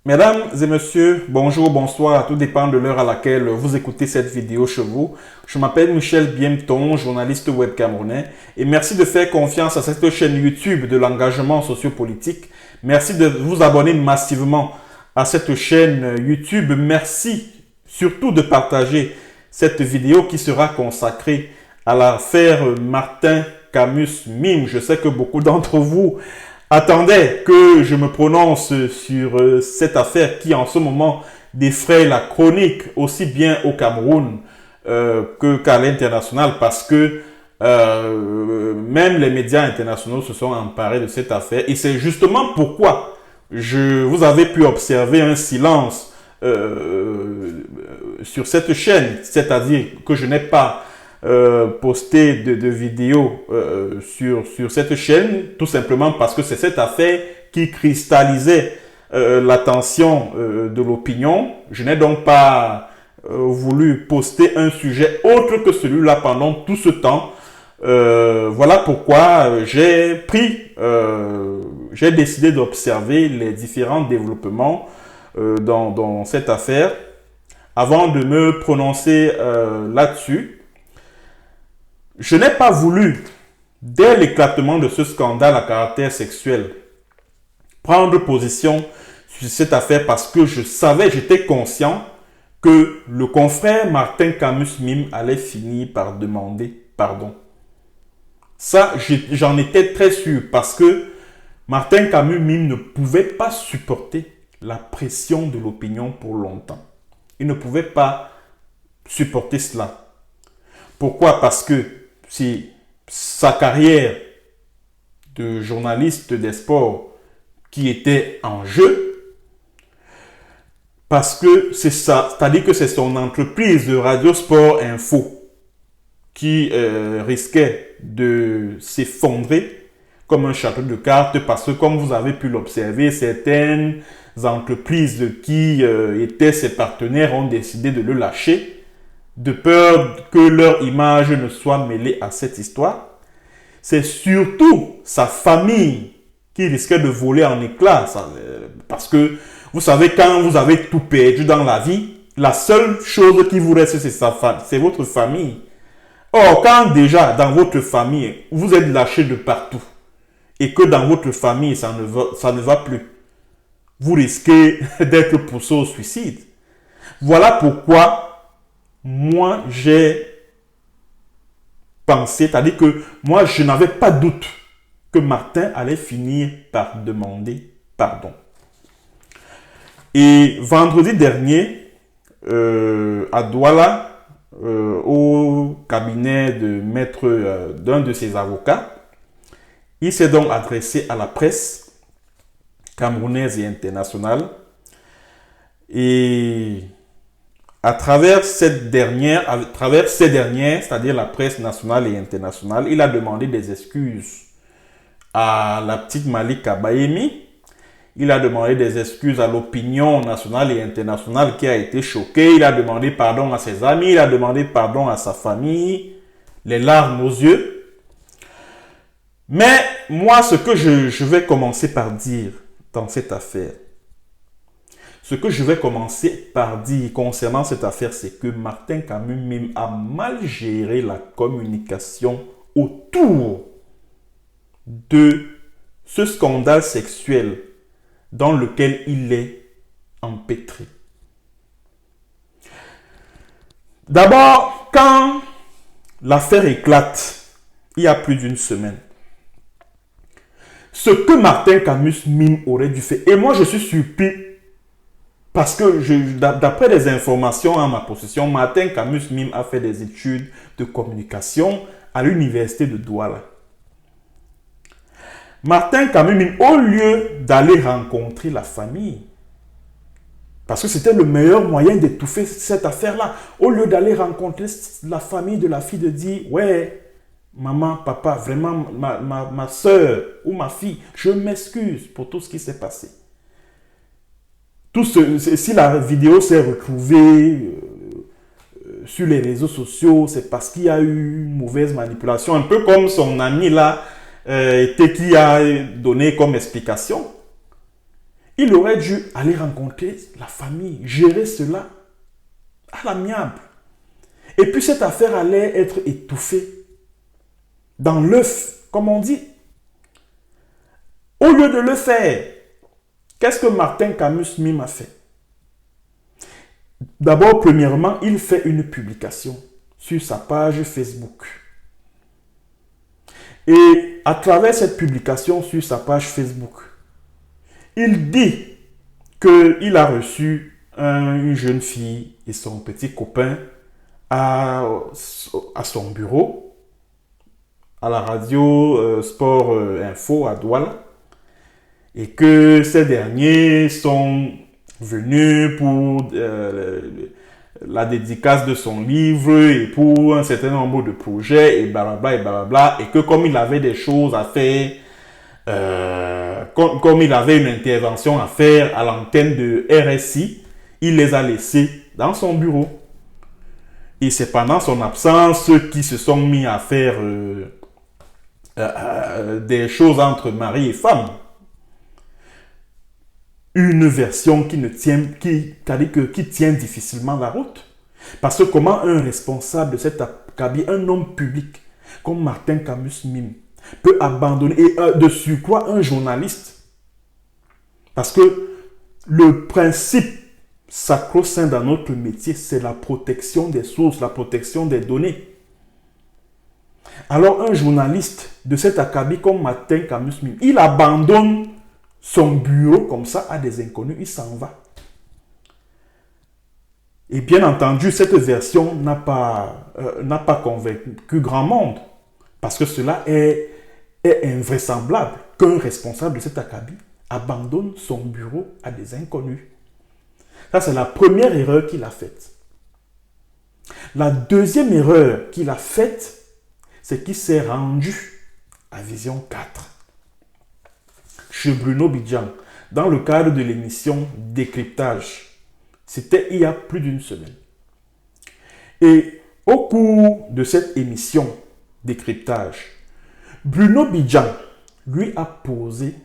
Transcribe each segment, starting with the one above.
Mesdames et messieurs, bonjour, bonsoir, tout dépend de l'heure à laquelle vous écoutez cette vidéo chez vous. Je m'appelle Michel Biemton, journaliste web camerounais, et merci de faire confiance à cette chaîne YouTube de l'engagement sociopolitique. Merci de vous abonner massivement à cette chaîne YouTube. Merci surtout de partager cette vidéo qui sera consacrée à l'affaire Martin Camus Mime. Je sais que beaucoup d'entre vous attendez que je me prononce sur cette affaire qui en ce moment défraie la chronique aussi bien au Cameroun qu'à l'international parce que même les médias internationaux se sont emparés de cette affaire et c'est justement pourquoi vous avez pu observer un silence sur cette chaîne, c'est-à-dire que je n'ai pas posté de vidéos sur cette chaîne, tout simplement parce que c'est cette affaire qui cristallisait l'attention de l'opinion. Je n'ai donc pas voulu poster un sujet autre que celui-là pendant tout ce temps. Voilà pourquoi j'ai décidé d'observer les différents développements dans cette affaire avant de me prononcer là-dessus. Je n'ai pas voulu, dès l'éclatement de ce scandale à caractère sexuel, prendre position sur cette affaire parce que je savais, j'étais conscient que le confrère Martin Camus Mime allait finir par demander pardon. Ça, j'en étais très sûr parce que Martin Camus Mime ne pouvait pas supporter la pression de l'opinion pour longtemps. Il ne pouvait pas supporter cela. Pourquoi? Parce que si sa carrière de journaliste des sports qui était en jeu, parce que c'est ça, c'est-à-dire que c'est son entreprise de Radio Sport Info qui risquait de s'effondrer comme un château de cartes parce que comme vous avez pu l'observer, certaines entreprises qui étaient ses partenaires ont décidé de le lâcher de peur que leur image ne soit mêlée à cette histoire. C'est surtout sa famille qui risquait de voler en éclats. Parce que, vous savez, quand vous avez tout perdu dans la vie, la seule chose qui vous reste, c'est votre famille. Or, quand déjà, dans votre famille, vous êtes lâché de partout, et que dans votre famille, ça ne va plus, vous risquez d'être poussé au suicide. Voilà pourquoi moi, j'ai pensé, c'est-à-dire que moi, je n'avais pas doute que Martin allait finir par demander pardon. Et vendredi dernier, à Douala, au cabinet de maître d'un de ses avocats, il s'est donc adressé à la presse camerounaise et internationale et à travers ces dernières, c'est-à-dire la presse nationale et internationale, il a demandé des excuses à la petite Malika Bayemi. Il a demandé des excuses à l'opinion nationale et internationale qui a été choquée. Il a demandé pardon à ses amis. Il a demandé pardon à sa famille. Les larmes aux yeux. Mais moi, ce que je vais commencer par dire dans cette affaire, ce que je vais commencer par dire concernant cette affaire, c'est que Martin Camus Mime a mal géré la communication autour de ce scandale sexuel dans lequel il est empêtré. D'abord, quand l'affaire éclate, il y a plus d'une semaine, ce que Martin Camus Mime aurait dû faire, et moi je suis surpris, parce que d'après les informations en ma possession, Martin Camus Mime a fait des études de communication à l'université de Douala. Martin Camus Mime, au lieu d'aller rencontrer la famille, parce que c'était le meilleur moyen d'étouffer cette affaire-là, au lieu d'aller rencontrer la famille de la fille, de dire « Ouais, maman, papa, vraiment, ma soeur ou ma fille, je m'excuse pour tout ce qui s'est passé. » Si la vidéo s'est retrouvée sur les réseaux sociaux, c'est parce qu'il y a eu une mauvaise manipulation, un peu comme son ami là, qui a donné comme explication. Il aurait dû aller rencontrer la famille, gérer cela à l'amiable. Et puis cette affaire allait être étouffée dans l'œuf, comme on dit. Au lieu de le faire, qu'est-ce que Martin Camus Mime a fait? D'abord, premièrement, il fait une publication sur sa page Facebook. Et à travers cette publication sur sa page Facebook, il dit qu'il a reçu une jeune fille et son petit copain à son bureau, à la radio Sport Info à Douala, et que ces derniers sont venus pour la dédicace de son livre et pour un certain nombre de projets et blablabla, et que comme il avait des choses à faire, comme il avait une intervention à faire à l'antenne de RSI, il les a laissés dans son bureau. Et c'est pendant son absence qui se sont mis à faire des choses entre mari et femme. Une version qui tient difficilement la route. Parce que comment un responsable de cet acabit, un homme public comme Martin Camus Mime, peut abandonner, et de surcroît un journaliste. Parce que le principe sacro-saint dans notre métier, c'est la protection des sources, la protection des données. Alors un journaliste de cet acabit comme Martin Camus Mime, il abandonne son bureau comme ça à des inconnus, il s'en va. Et bien entendu, cette version n'a pas convaincu grand monde. Parce que cela est invraisemblable qu'un responsable de cet acabit abandonne son bureau à des inconnus. Ça, c'est la première erreur qu'il a faite. La deuxième erreur qu'il a faite, c'est qu'il s'est rendu à Vision 4. Chez Bruno Bidjan, dans le cadre de l'émission Décryptage. C'était il y a plus d'une semaine. Et au cours de cette émission Décryptage, Bruno Bidjan lui a posé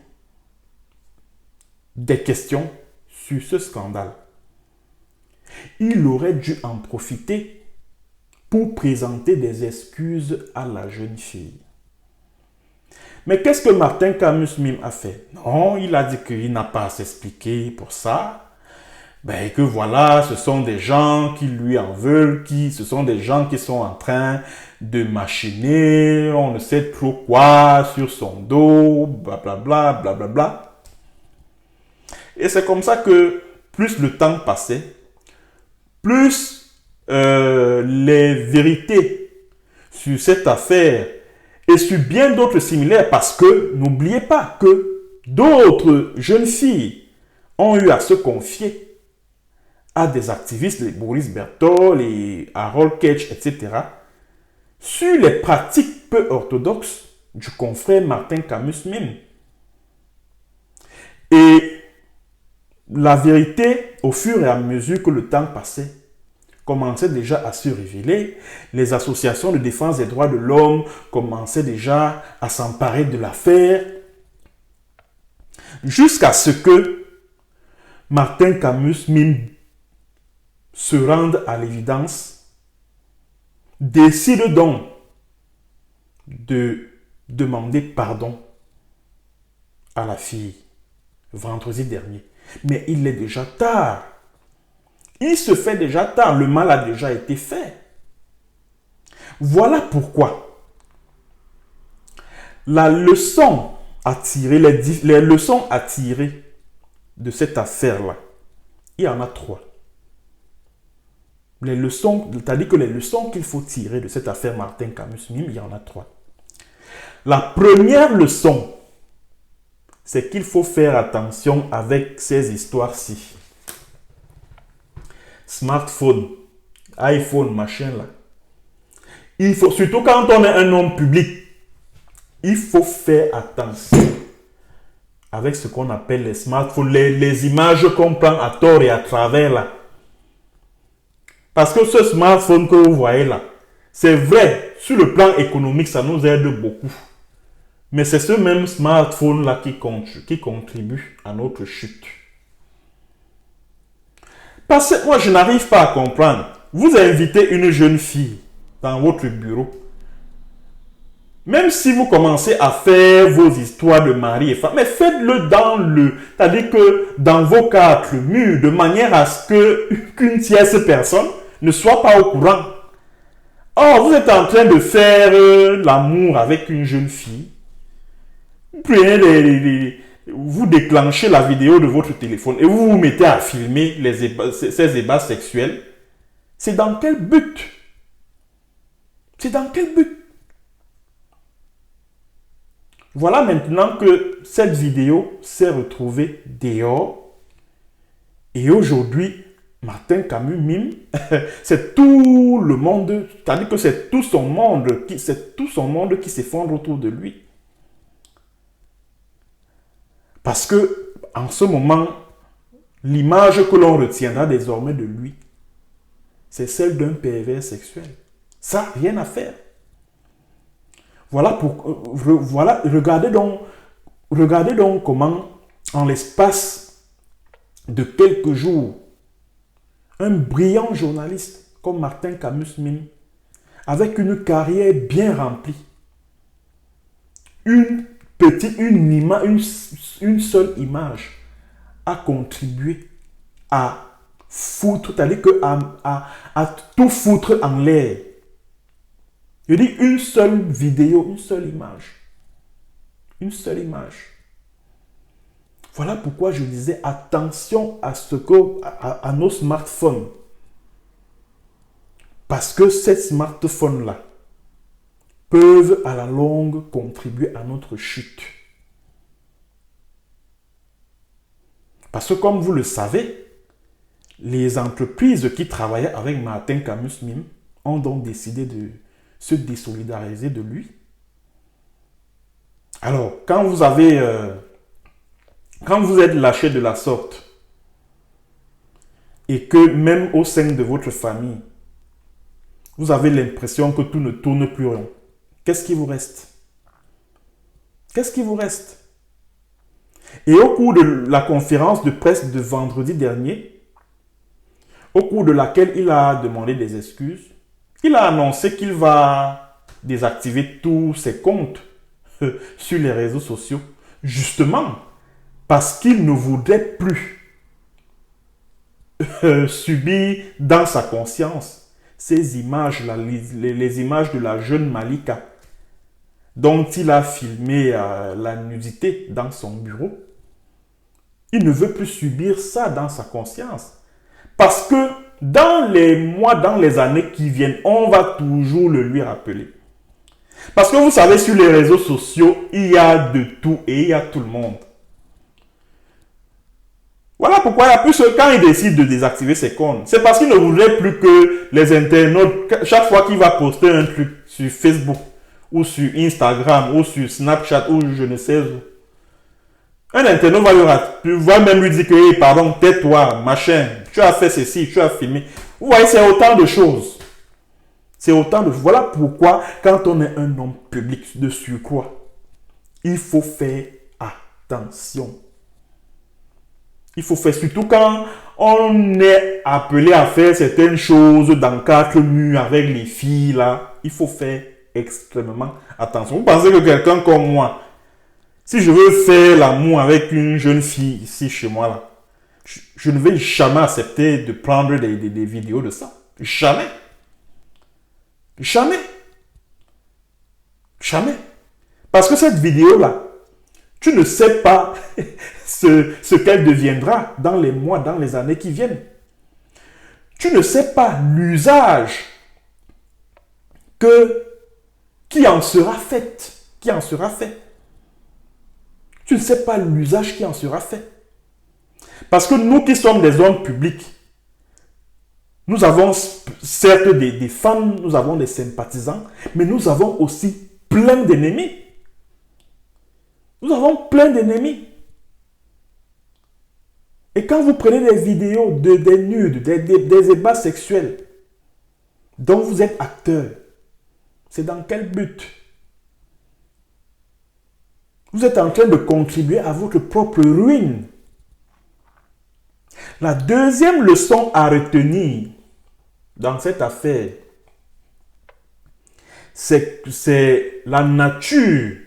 des questions sur ce scandale. Il aurait dû en profiter pour présenter des excuses à la jeune fille. Mais qu'est-ce que Martin Camus Mime a fait? Non, il a dit qu'il n'a pas à s'expliquer pour ça. Ben, que voilà, ce sont des gens qui lui en veulent, ce sont des gens qui sont en train de machiner, on ne sait trop quoi, sur son dos, blablabla, blablabla. Et c'est comme ça que plus le temps passait, plus les vérités sur cette affaire et sur bien d'autres similaires, parce que n'oubliez pas que d'autres jeunes filles ont eu à se confier à des activistes, les Boris Berthold, les Harold Ketch, etc., sur les pratiques peu orthodoxes du confrère Martin Camus Mime. Et la vérité, au fur et à mesure que le temps passait, commençait déjà à se révéler. Les associations de défense des droits de l'homme commençaient déjà à s'emparer de l'affaire, jusqu'à ce que Martin Camus Mime se rende à l'évidence, décide donc de demander pardon à la fille vendredi dernier. Mais il est déjà tard. Il se fait déjà tard. Le mal a déjà été fait. Voilà pourquoi la leçon à tirer, les leçons à tirer de cette affaire-là, il y en a 3. Les leçons, c'est-à-dire que les leçons qu'il faut tirer de cette affaire Martin Camus Mime, il y en a 3. La première leçon, c'est qu'il faut faire attention avec ces histoires-ci. Smartphone, iPhone, machin là. Il faut, surtout quand on est un homme public, il faut faire attention avec ce qu'on appelle les smartphones, les images qu'on prend à tort et à travers là. Parce que ce smartphone que vous voyez là, c'est vrai, sur le plan économique, ça nous aide beaucoup. Mais c'est ce même smartphone-là qui contribue à notre chute. Parce que moi, je n'arrive pas à comprendre. Vous invitez une jeune fille dans votre bureau. Même si vous commencez à faire vos histoires de mari et femme, mais faites-le c'est-à-dire que dans vos quatre murs, de manière à ce qu'une tierce personne ne soit pas au courant. Or, vous êtes en train de faire l'amour avec une jeune fille. Vous prenez vous déclenchez la vidéo de votre téléphone et vous vous mettez à filmer ces ébats sexuels. C'est dans quel but? C'est dans quel but? Voilà maintenant que cette vidéo s'est retrouvée dehors. Et aujourd'hui, Martin Camus mime, c'est tout le monde, c'est-à-dire que c'est tout son monde qui s'effondre autour de lui. Parce que en ce moment, l'image que l'on retiendra désormais de lui, c'est celle d'un pervers sexuel. Ça, rien à faire. Voilà, regardez donc comment, en l'espace de quelques jours, un brillant journaliste comme Martin Camus mime, avec une carrière bien remplie, une seule image a contribué à foutre, c'est-à-dire à tout foutre en l'air. Je dis une seule vidéo, une seule image. Une seule image. Voilà pourquoi je disais attention à nos smartphones. Parce que ces smartphones-là peuvent à la longue contribuer à notre chute. Parce que comme vous le savez, les entreprises qui travaillaient avec Martin Camus Mime ont donc décidé de se désolidariser de lui. Alors, quand vous êtes lâché de la sorte et que même au sein de votre famille, vous avez l'impression que tout ne tourne plus rond, qu'est-ce qui vous reste? Qu'est-ce qui vous reste? Et au cours de la conférence de presse de vendredi dernier, au cours de laquelle il a demandé des excuses, il a annoncé qu'il va désactiver tous ses comptes sur les réseaux sociaux, justement parce qu'il ne voudrait plus subir dans sa conscience ces images-là, les images de la jeune Malika, dont il a filmé la nudité dans son bureau. Il ne veut plus subir ça dans sa conscience. Parce que dans les mois, dans les années qui viennent, on va toujours le lui rappeler. Parce que vous savez, sur les réseaux sociaux, il y a de tout et il y a tout le monde. Voilà pourquoi il y a plus quand il décide de désactiver ses comptes. C'est parce qu'il ne voudrait plus que les internautes, chaque fois qu'il va poster un truc sur Facebook, ou sur Instagram, ou sur Snapchat, ou je ne sais où, un internaute va même lui dire que, hey, pardon, tais-toi, machin, tu as fait ceci, tu as filmé. Vous voyez, c'est autant de choses. C'est autant de... Voilà pourquoi, quand on est un homme public de surcroît, il faut faire attention. Il faut faire, surtout quand on est appelé à faire certaines choses dans 4 murs avec les filles, là, il faut faire extrêmement attention. Vous pensez que quelqu'un comme moi, si je veux faire l'amour avec une jeune fille ici chez moi, là, je ne vais jamais accepter de prendre des vidéos de ça. Jamais. Jamais. Jamais. Parce que cette vidéo-là, tu ne sais pas ce qu'elle deviendra dans les mois, dans les années qui viennent. Tu ne sais pas l'usage qui en sera fait. Qui en sera fait. Tu ne sais pas l'usage qui en sera fait. Parce que nous qui sommes des hommes publics, nous avons certes des fans, nous avons des sympathisants, mais nous avons aussi plein d'ennemis. Nous avons plein d'ennemis. Et quand vous prenez des vidéos des nudes, des ébats sexuels, dont vous êtes acteur, c'est dans quel but? Vous êtes en train de contribuer à votre propre ruine. La deuxième leçon à retenir dans cette affaire, c'est la nature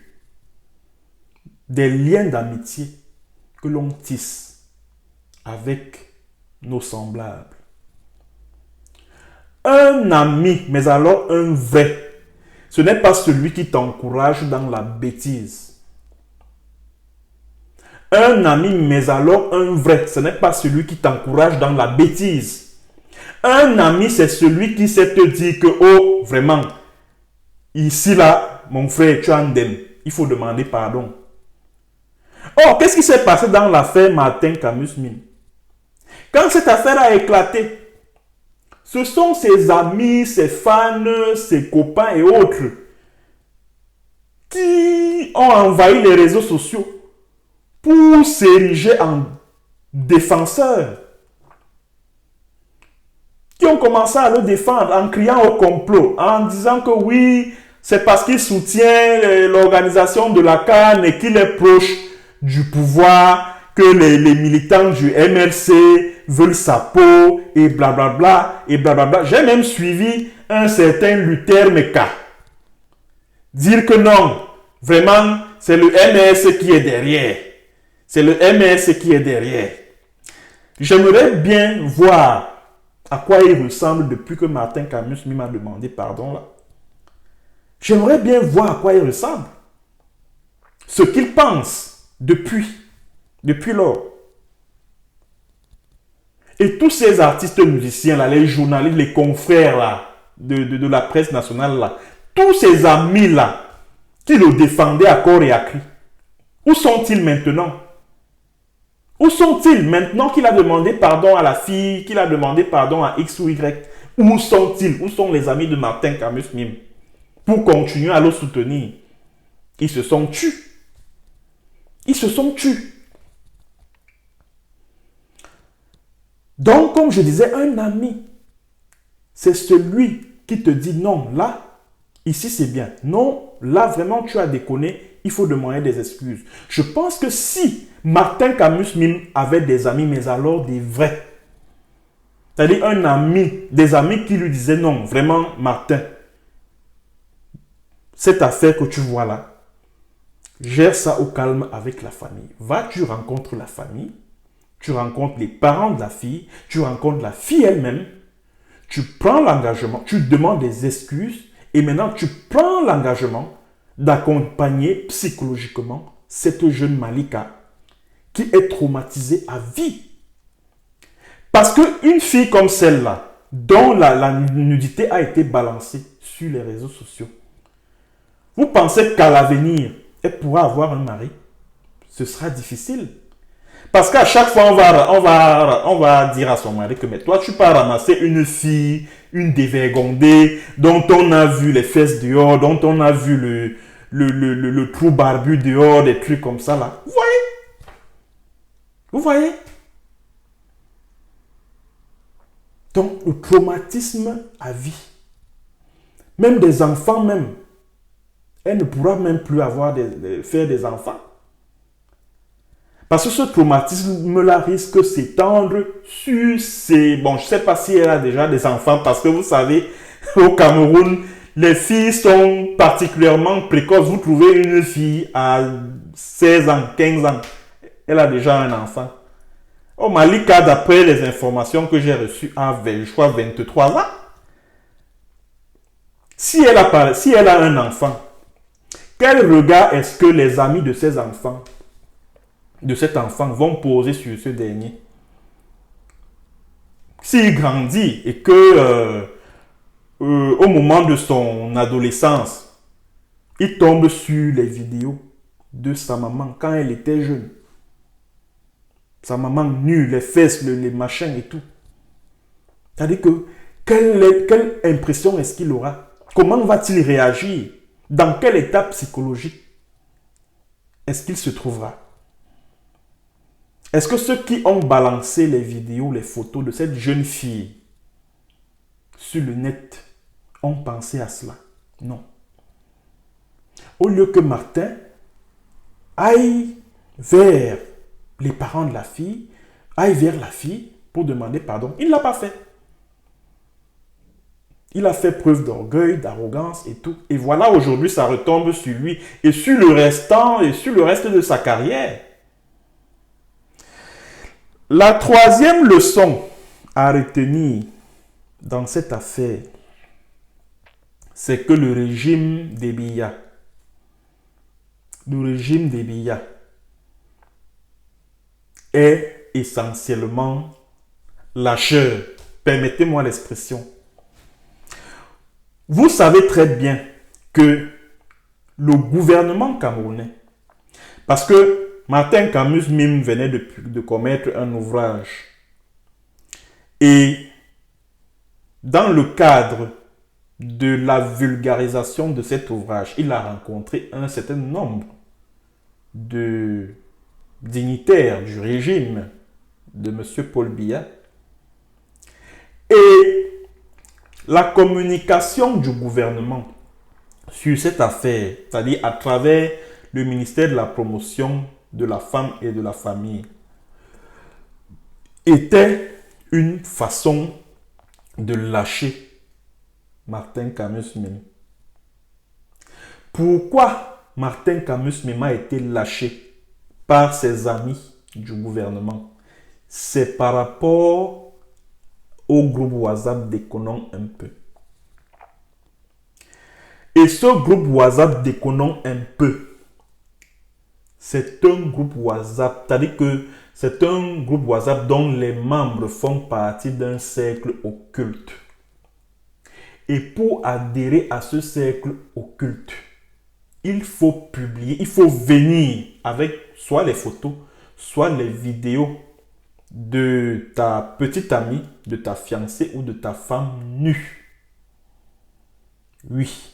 des liens d'amitié que l'on tisse avec nos semblables. Un ami, mais alors un vrai, ce n'est pas celui qui t'encourage dans la bêtise. Un ami, mais alors un vrai, ce n'est pas celui qui t'encourage dans la bêtise. Un ami, c'est celui qui sait te dire que, oh, vraiment, ici, là, mon frère, tu es indemne. Il faut demander pardon. Oh, qu'est-ce qui s'est passé dans l'affaire Martin Camus-Mine? Quand cette affaire a éclaté, ce sont ses amis, ses fans, ses copains et autres qui ont envahi les réseaux sociaux pour s'ériger en défenseurs, qui ont commencé à le défendre en criant au complot, en disant que oui, c'est parce qu'il soutient l'organisation de la CAN et qu'il est proche du pouvoir que les militants du MLC veulent sa peau et blablabla et blablabla. J'ai même suivi un certain Luther Meka dire que non, vraiment, c'est le MS qui est derrière. C'est le MS qui est derrière. J'aimerais bien voir à quoi il ressemble depuis que Martin Camus m'a demandé pardon là. J'aimerais bien voir à quoi il ressemble. Ce qu'il pense depuis lors. Et tous ces artistes musiciens là, les journalistes, les confrères là, de la presse nationale là, tous ces amis là, qui le défendaient à corps et à cri, où sont-ils maintenant? Où sont-ils maintenant qu'il a demandé pardon à la fille, qu'il a demandé pardon à X ou Y? Où sont-ils? Où sont les amis de Martin Camus-Mime pour continuer à le soutenir? Ils se sont tus. Ils se sont tus. Donc, comme je disais, un ami, c'est celui qui te dit non, là, ici c'est bien. Non, là vraiment tu as déconné, il faut demander des excuses. Je pense que si Martin Camus-Mime avait des amis, mais alors des vrais, c'est-à-dire un ami, des amis qui lui disaient non, vraiment Martin, cette affaire que tu vois là, gère ça au calme avec la famille. Va, tu rencontres la famille, tu rencontres les parents de la fille, tu rencontres la fille elle-même, tu prends l'engagement, tu demandes des excuses et maintenant tu prends l'engagement d'accompagner psychologiquement cette jeune Malika qui est traumatisée à vie. Parce qu'une fille comme celle-là, dont la nudité a été balancée sur les réseaux sociaux, vous pensez qu'à l'avenir, elle pourra avoir un mari? Ce sera difficile. Parce qu'à chaque fois, on va dire à son mari que mais toi, tu peux ramasser une fille, une dévergondée, dont on a vu les fesses dehors, dont on a vu le trou barbu dehors, des trucs comme ça là. Vous voyez? Vous voyez? Donc, le traumatisme à vie. Même des enfants même. Elle ne pourra même plus faire des enfants. Parce que ce traumatisme-là risque de s'étendre sur ses... Bon, je ne sais pas si elle a déjà des enfants, parce que vous savez, au Cameroun, les filles sont particulièrement précoces. Vous trouvez une fille à 16 ans, 15 ans, elle a déjà un enfant. Au Malika, d'après les informations que j'ai reçues, a, je crois, 23 ans. Si elle a un enfant, quel regard est-ce que les amis de ces enfants, de cet enfant, vont poser sur ce dernier? S'il grandit et que au moment de son adolescence, il tombe sur les vidéos de sa maman quand elle était jeune, sa maman nue, les fesses, les machins et tout. C'est-à-dire que quelle impression est-ce qu'il aura? Comment va-t-il réagir? Dans quel état psychologique est-ce qu'il se trouvera? Est-ce que ceux qui ont balancé les vidéos, les photos de cette jeune fille sur le net ont pensé à cela? Non. Au lieu que Martin aille vers les parents de la fille, aille vers la fille pour demander pardon. Il ne l'a pas fait. Il a fait preuve d'orgueil, d'arrogance et tout. Et voilà, aujourd'hui, ça retombe sur lui et sur le restant et sur le reste de sa carrière. La troisième leçon à retenir dans cette affaire, c'est que le régime des Biya est essentiellement lâcheur. Permettez-moi l'expression. Vous savez très bien que le gouvernement camerounais, parce que Martin Camus Mim venait de commettre un ouvrage, et dans le cadre de la vulgarisation de cet ouvrage, il a rencontré un certain nombre de dignitaires du régime de M. Paul Biya. Et la communication du gouvernement sur cette affaire, c'est-à-dire à travers le ministère de la promotion de la femme et de la famille, était une façon de lâcher Martin Camus Mim. Pourquoi Martin Camus Mim a été lâché par ses amis du gouvernement? C'est par rapport au groupe WhatsApp Déconnons un peu. Et ce groupe WhatsApp Déconnons un peu, c'est un groupe WhatsApp, c'est-à-dire que c'est un groupe WhatsApp dont les membres font partie d'un cercle occulte. Et pour adhérer à ce cercle occulte, il faut publier, il faut venir avec soit les photos, soit les vidéos de ta petite amie, de ta fiancée ou de ta femme nue. Oui.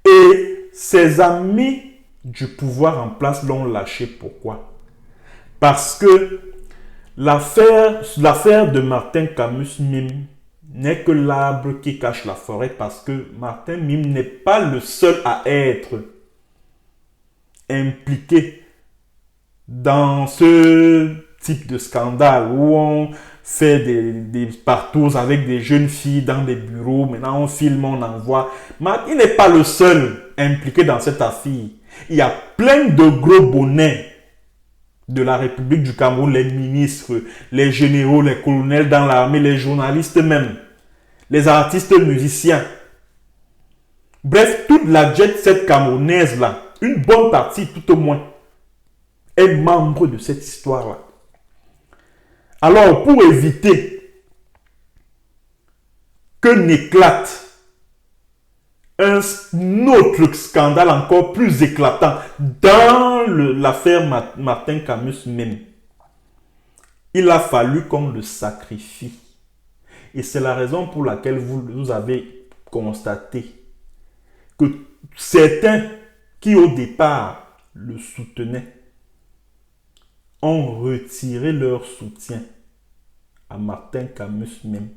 Et ses amis du pouvoir en place l'ont lâché. Pourquoi? Parce que l'affaire de Martin Camus Mim n'est que l'arbre qui cache la forêt, parce que Martin Mim n'est pas le seul à être impliqué dans ce type de scandale où on fait des partous avec des jeunes filles dans des bureaux. Maintenant, on filme, on envoie. Mais il n'est pas le seul impliqué dans cette affaire. Il y a plein de gros bonnets de la République du Cameroun, les ministres, les généraux, les colonels dans l'armée, les journalistes même, les artistes musiciens. Bref, toute la jet set camerounaise là, une bonne partie tout au moins, est membre de cette histoire-là. Alors, pour éviter que n'éclate un autre scandale encore plus éclatant dans l'affaire Martin Camus même, il a fallu qu'on le sacrifie. Et c'est la raison pour laquelle vous avez constaté que certains qui au départ le soutenaient ont retiré leur soutien à Martin Camus même.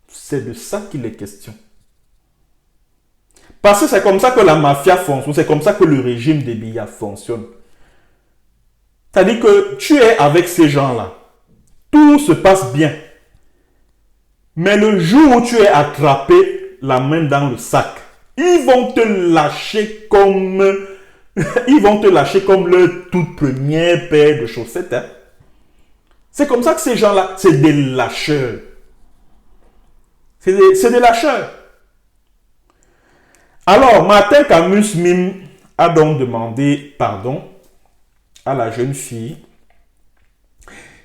C'est de ça qu'il est question. Parce que c'est comme ça que la mafia fonctionne, c'est comme ça que le régime des Biya fonctionne. C'est-à-dire que tu es avec ces gens-là, tout se passe bien. Mais le jour où tu es attrapé la main dans le sac, ils vont te lâcher comme leur toute première paire de chaussettes. Hein. C'est comme ça que ces gens-là, c'est des lâcheurs. C'est des lâcheurs. Alors, Martin Camus Mim a donc demandé pardon à la jeune fille.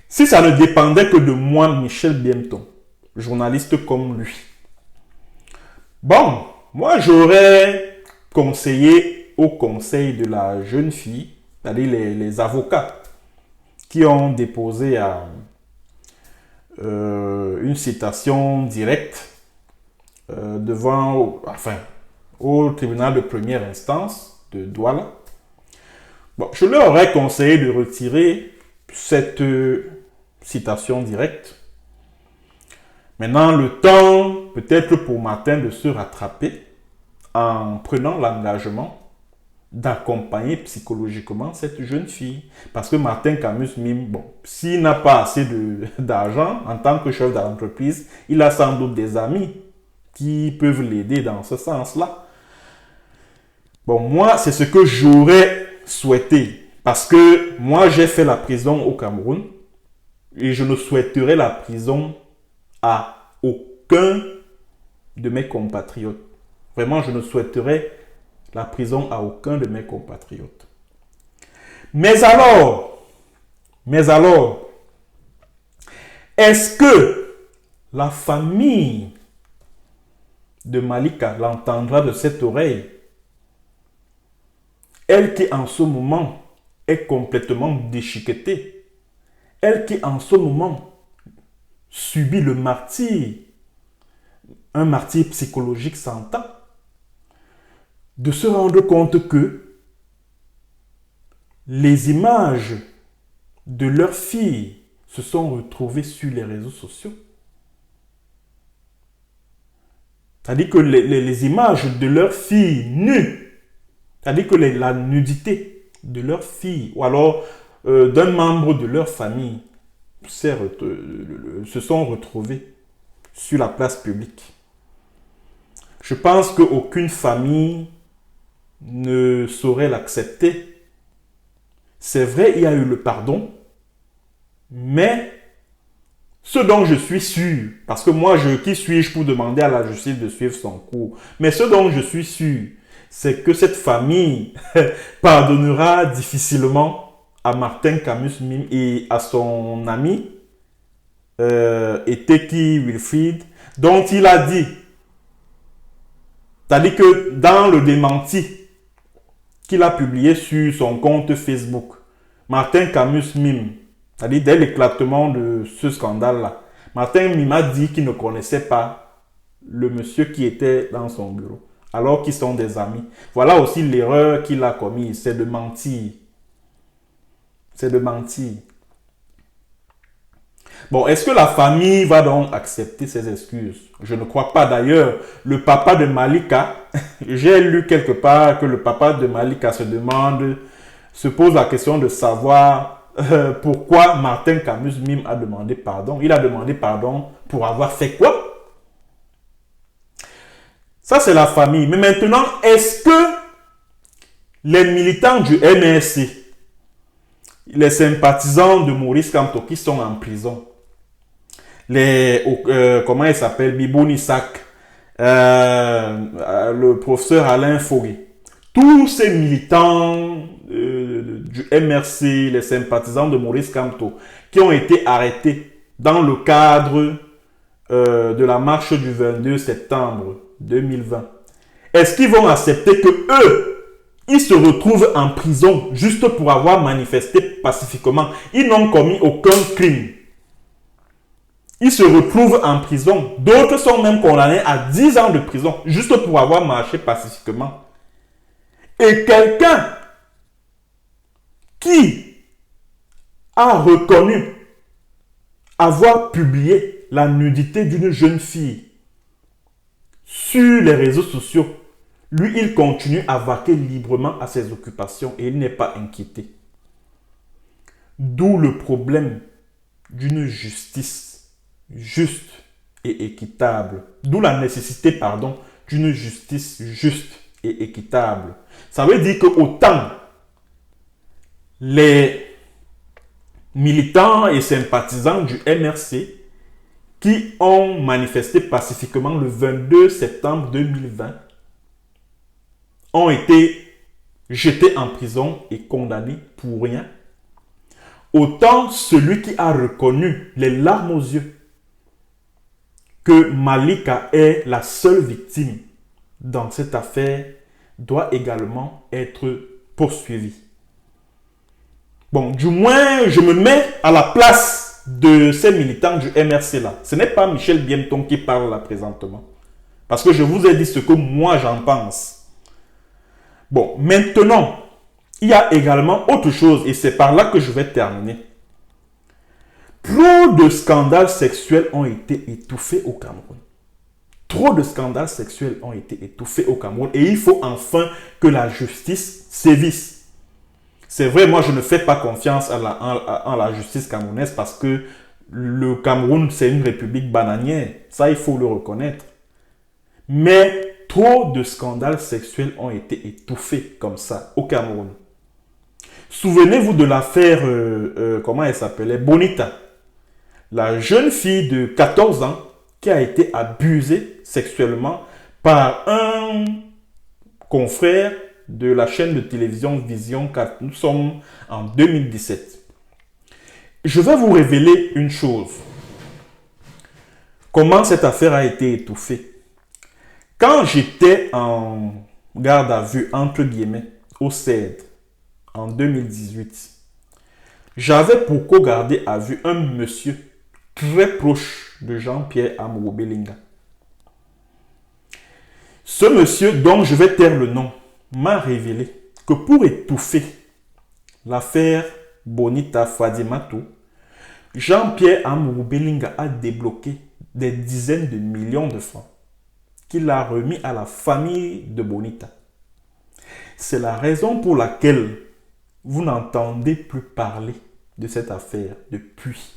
Si ça ne dépendait que de moi, Michel Biemton, journaliste comme lui. Bon, moi j'aurais conseillé au conseil de la jeune fille, c'est-à-dire les avocats qui ont déposé une citation directe au tribunal de première instance de Douala. Bon, je leur aurais conseillé de retirer cette citation directe. Maintenant, le temps, peut-être pour Martin, de se rattraper en prenant l'engagement d'accompagner psychologiquement cette jeune fille. Parce que Martin Camus Mime, bon, s'il n'a pas assez d'argent en tant que chef d'entreprise, il a sans doute des amis qui peuvent l'aider dans ce sens-là. Bon, moi, c'est ce que j'aurais souhaité. Parce que moi, j'ai fait la prison au Cameroun et je ne souhaiterais la prison à aucun de mes compatriotes. Vraiment, je ne souhaiterais la prison à aucun de mes compatriotes. Mais alors, est-ce que la famille de Malika l'entendra de cette oreille? Elle qui en ce moment est complètement déchiquetée. Elle qui en ce moment subit le martyre, un martyre psychologique sans temps, de se rendre compte que les images de leur fille se sont retrouvées sur les réseaux sociaux. C'est-à-dire que les images de leur fille nue, c'est-à-dire que la nudité de leur fille ou alors d'un membre de leur famille se sont retrouvées sur la place publique. Je pense qu'aucune famille ne saurait l'accepter. C'est vrai, il y a eu le pardon, mais ce dont je suis sûr, parce que moi, qui suis-je pour demander à la justice de suivre son cours, mais ce dont je suis sûr, c'est que cette famille pardonnera difficilement à Martin Camus Mime et à son ami Eteki Wilfried, dont il a dit, c'est-à-dire que dans le démenti qu'il a publié sur son compte Facebook, Martin Camus Mime, c'est-à-dire dès l'éclatement de ce scandale-là, Martin Mime a dit qu'il ne connaissait pas le monsieur qui était dans son bureau, alors qu'ils sont des amis. Voilà aussi l'erreur qu'il a commise, c'est de mentir. C'est de mentir. Bon, est-ce que la famille va donc accepter ses excuses? Je ne crois pas. D'ailleurs, le papa de Malika, j'ai lu quelque part que le papa de Malika se pose la question de savoir pourquoi Martin Camus Mime a demandé pardon. Il a demandé pardon pour avoir fait quoi? Ça, c'est la famille. Mais maintenant, est-ce que les militants du MRC, les sympathisants de Maurice Kamto qui sont en prison, comment il s'appelle, Biboun Isaac, le professeur Alain Fauré, tous ces militants du MRC, les sympathisants de Maurice Kamto, qui ont été arrêtés dans le cadre de la marche du 22 septembre 2020, est-ce qu'ils vont accepter que eux, ils se retrouvent en prison juste pour avoir manifesté pacifiquement? Ils n'ont commis aucun crime. Ils se retrouvent en prison. D'autres sont même condamnés à 10 ans de prison juste pour avoir marché pacifiquement. Et quelqu'un qui a reconnu avoir publié la nudité d'une jeune fille sur les réseaux sociaux, lui, il continue à vaquer librement à ses occupations et il n'est pas inquiété. D'où le problème d'une justice juste et équitable. D'où la nécessité, pardon, d'une justice juste et équitable. Ça veut dire que autant les militants et sympathisants du MRC qui ont manifesté pacifiquement le 22 septembre 2020 ont été jetés en prison et condamnés pour rien, autant celui qui a reconnu les larmes aux yeux que Malika est la seule victime dans cette affaire doit également être poursuivi. Bon, du moins, je me mets à la place de ces militants du MRC là. Ce n'est pas Michel Biemton qui parle là présentement. Parce que je vous ai dit ce que moi j'en pense. Bon, maintenant, il y a également autre chose et c'est par là que je vais terminer. Trop de scandales sexuels ont été étouffés au Cameroun. Trop de scandales sexuels ont été étouffés au Cameroun et il faut enfin que la justice sévisse. C'est vrai, moi je ne fais pas confiance à la justice camerounaise parce que le Cameroun c'est une république bananière. Ça, il faut le reconnaître. Mais trop de scandales sexuels ont été étouffés comme ça au Cameroun. Souvenez-vous de l'affaire, comment elle s'appelait? Bonita. La jeune fille de 14 ans qui a été abusée sexuellement par un confrère de la chaîne de télévision Vision 4. Nous sommes en 2017. Je vais vous révéler une chose. Comment cette affaire a été étouffée. Quand j'étais en garde à vue, entre guillemets, au CED, en 2018, j'avais pour co-garder à vue un monsieur très proche de Jean-Pierre Amourou Belinga. Ce monsieur, dont je vais taire le nom, m'a révélé que pour étouffer l'affaire Bonita Fadimatou, Jean-Pierre Amourou Belinga a débloqué des dizaines de millions de francs qu'il a remis à la famille de Bonita. C'est la raison pour laquelle vous n'entendez plus parler de cette affaire depuis.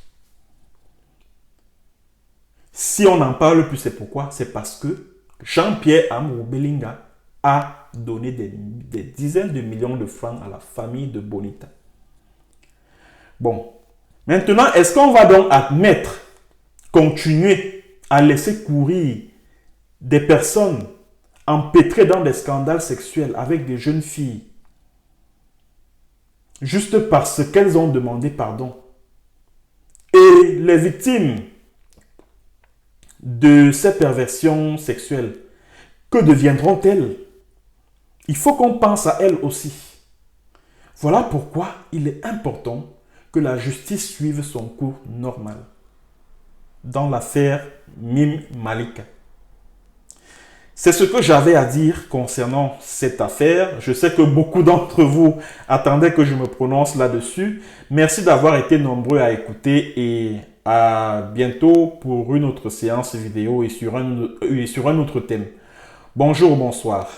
Si on n'en parle plus, c'est pourquoi? C'est parce que Jean-Pierre Amourou Belinga a donné des dizaines de millions de francs à la famille de Bonita. Bon, maintenant, est-ce qu'on va donc admettre, continuer à laisser courir des personnes empêtrées dans des scandales sexuels avec des jeunes filles juste parce qu'elles ont demandé pardon? Et les victimes de ces perversions sexuelles, que deviendront-elles? Il faut qu'on pense à elles aussi. Voilà pourquoi il est important que la justice suive son cours normal dans l'affaire Mim Malika. C'est ce que j'avais à dire concernant cette affaire. Je sais que beaucoup d'entre vous attendaient que je me prononce là-dessus. Merci d'avoir été nombreux à écouter et à bientôt pour une autre séance vidéo et sur un autre thème. Bonjour, bonsoir.